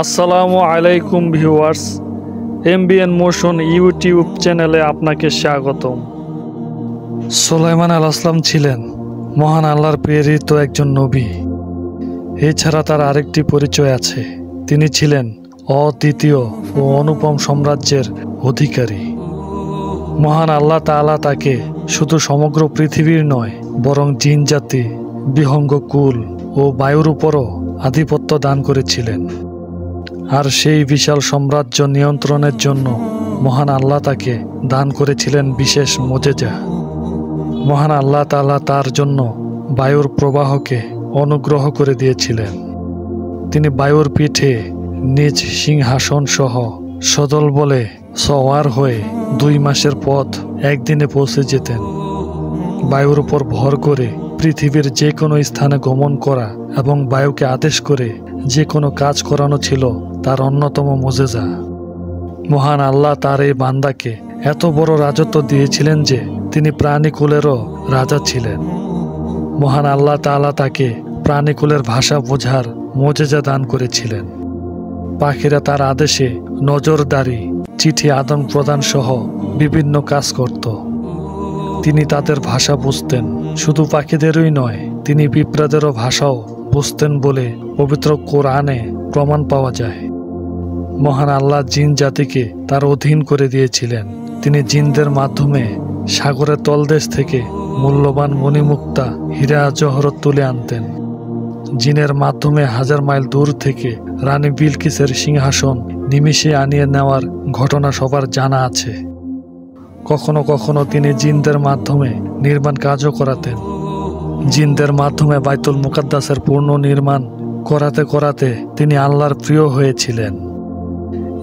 আসসালামু আলাইকুম viewers, MBN motion YouTube চ্যানেলে আপনাকে স্বাগতম। সুলাইমান আলাইহিসসালাম ছিলেন মহান আল্লাহর প্রেরিত একজন নবী। এছাড়া তার আরেকটি পরিচয় আছে, তিনি ছিলেন অদ্বিতীয় ও অনুপম সাম্রাজ্যের অধিকারী। মহান আল্লাহ তাআলা তাকে শুধু সমগ্র পৃথিবীর নয়, বরং জিন জাতি, বিহঙ্গ কুল ও বায়ুর উপরও আধিপত্য দান করেছিলেন। আর সেই বিশাল সাম্রাজ্য নিয়ন্ত্রণের জন্য মহান আল্লাহ তাকে দান করেছিলেন বিশেষ মুজিজা। মহান আল্লাহ তাআলা তার জন্য বায়ুর প্রবাহকে অনুগ্রহ করে দিয়েছিলেন। তিনি বায়ুর পিঠে নিজ সিংহাসন সহ সদল বলে সওয়ার হয়ে 2 মাসের পথ একদিনে পৌঁছে যেতেন। বায়ুর উপর ভর করে পৃথিবীর যে কোনো স্থানে গমন করা এবং বায়ুকে আদেশ করে যে কোনো কাজ করানো ছিল তার অন্যতম মুজিজা। মহান আল্লাহ তার এই বান্দাকে এত বড় রাজত্ব দিয়েছিলেন যে তিনি প্রাণীকুলেরও রাজা ছিলেন। মহান আল্লাহ তাআলা তাকে প্রাণীকুলের ভাষা বোঝার মুজিজা দান করেছিলেন। পাখিরা তার আদেশে নজরদারি, চিঠি আদান প্রদান সহ বিভিন্ন কাজ করত। তিনি তাদের ভাষা বুঝতেন। শুধু পাখিদেরই নয়, তিনি পিঁপড়াদেরও ভাষাও বুঝতেন বলে পবিত্র কোরআনে প্রমাণ পাওয়া যায়। মহান আল্লাহ জিন জাতিকে তার অধীন করে দিয়েছিলেন। তিনি জিনদের মাধ্যমে সাগরের তলদেশ থেকে মূল্যবান মণিমুক্তা, হীরা জহরত তুলে আনতেন। জিনের মাধ্যমে 1000 মাইল দূর থেকে রানী বিলকিসের সিংহাসন নিমিষে আনিয়ে নেওয়ার ঘটনা সবার জানা আছে। কখনো কখনো তিনি জিনদের মাধ্যমে নির্মাণ কাজও করাতেন। জিনদের মাধ্যমে বাইতুল মুকাদ্দাসের পূর্ণ নির্মাণ করাতে করাতে তিনি আল্লাহর প্রিয় হয়েছিলেন।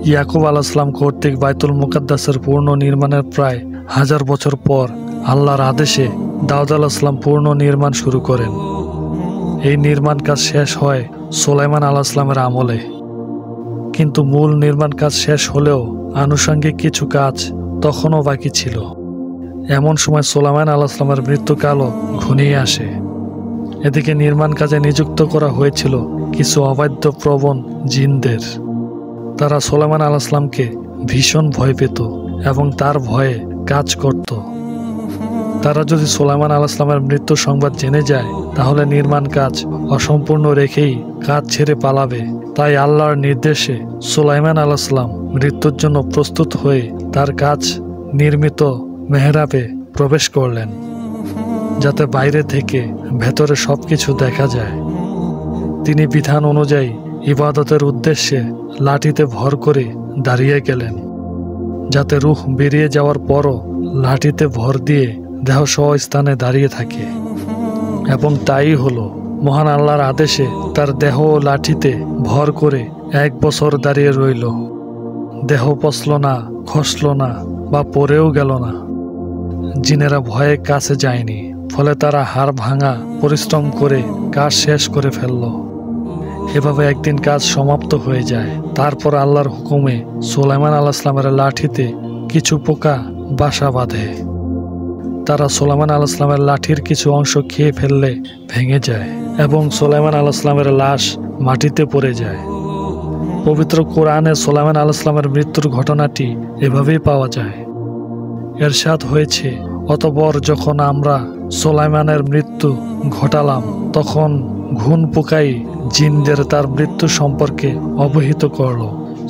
ইয়াকুব আলাইহিসসালাম কর্তৃক বাইতুল মুকাদ্দাসের পূর্ণ নির্মাণের প্রায় 1000 বছর পর আল্লাহর আদেশে দাউদ আলাইহিসসালাম পূর্ণ নির্মাণ শুরু করেন। এই নির্মাণ কাজ শেষ হয় সুলাইমান আলাইহিসসালামের আমলে। কিন্তু মূল নির্মাণ কাজ শেষ হলেও আনুষঙ্গিক কিছু কাজ তখনও বাকি ছিল। এমন সময় সুলাইমান আলাইহিসসালামের মৃত্যুকালও ঘনিয়ে আসে। এদিকে নির্মাণ কাজে নিযুক্ত করা হয়েছিল কিছু অবাধ্য প্রবণ জিনদের। তারা সুলাইমান আলাইহিসসালামকে ভীষণ ভয় পেত এবং তার ভয়ে কাজ করত। তারা যদি সুলাইমান আলাইহিসসালামের মৃত্যু সংবাদ জেনে যায়, তাহলে নির্মাণ কাজ অসম্পূর্ণ রেখেই কাজ ছেড়ে পালাবে। তাই আল্লাহর নির্দেশে সুলাইমান আলাইহিসসালাম মৃত্যুর জন্য প্রস্তুত হয়ে তার কাজ নির্মিত মেহরাবে প্রবেশ করলেন, যাতে বাইরে থেকে ভেতরে সবকিছু দেখা যায়। তিনি বিধান অনুযায়ী ইবাদতের উদ্দেশ্যে লাঠিতে ভর করে দাঁড়িয়ে গেলেন, যাতে রূহ বেরিয়ে যাওয়ার পরও লাঠিতে ভর দিয়ে দেহ স্থানে দাঁড়িয়ে থাকে। এবং তাই হলো। মহান আল্লাহর আদেশে তার দেহ ও লাঠিতে ভর করে 1 বছর দাঁড়িয়ে রইল। দেহ পচল না, খসল না বা পড়েও গেল না। জিনেরা ভয়ে কাছে যায়নি, ফলে তারা হাড় ভাঙা পরিশ্রম করে কাজ শেষ করে ফেলল। এভাবে একদিন কাজ সমাপ্ত হয়ে যায়। তারপর আল্লাহর হুকুমে সুলাইমান আলাইহিসসালামের লাঠিতে কিছু পোকা বাসা বাঁধে। তারা সুলাইমান আলাইহিসসালামের লাঠির কিছু অংশ খেয়ে ফেললে ভেঙে যায় এবং সুলাইমান আলাইহিসসালামের লাশ মাটিতে পড়ে যায়। পবিত্র কোরআনে সুলাইমান আলাইহিসসালামের মৃত্যুর ঘটনাটি এভাবেই পাওয়া যায়। এরশাদ হয়েছে, অতঃপর যখন আমরা সুলাইমানের মৃত্যু ঘটালাম, তখন ঘুন পোকাই জিনদের তার মৃত্যু সম্পর্কে অবহিত করল।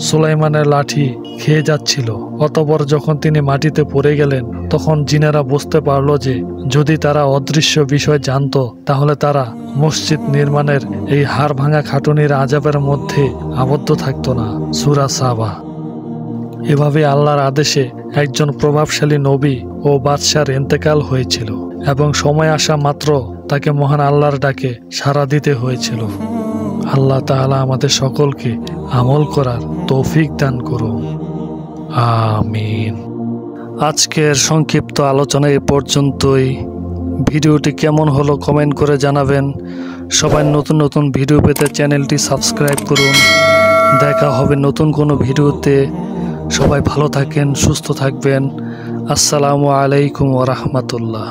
সুলাইমানের লাঠি খেয়ে যাচ্ছিল। অতঃপর যখন তিনি মাটিতে পড়ে গেলেন, তখন জিনেরা বুঝতে পারল যে যদি তারা অদৃশ্য বিষয় জানত, তাহলে তারা মসজিদ নির্মাণের এই হাড় ভাঙা খাটুনির আযাবের মধ্যে আবদ্ধ থাকত না। সূরা সাবা। এভাবে আল্লাহর আদেশে একজন প্রভাবশালী নবী ও বাদশার ইন্তেকাল হয়েছিল এবং সময় আসা মাত্র তাকে মহান আল্লাহর ডাকে সাড়া দিতে হয়েছিল। আল্লাহ তাআলা আমাদের সকলকে আমল করার তৌফিক দান করুন, আমিন। আজকের সংক্ষিপ্ত আলোচনা এ পর্যন্তই। ভিডিওটি কেমন হলো কমেন্ট করে জানাবেন। সবাই নতুন নতুন ভিডিও পেতে চ্যানেলটি সাবস্ক্রাইব করুন। দেখা হবে নতুন কোনো ভিডিওতে। সবাই ভালো থাকেন, সুস্থ থাকবেন। আসসালামু আলাইকুম ওয়া রাহমাতুল্লাহ।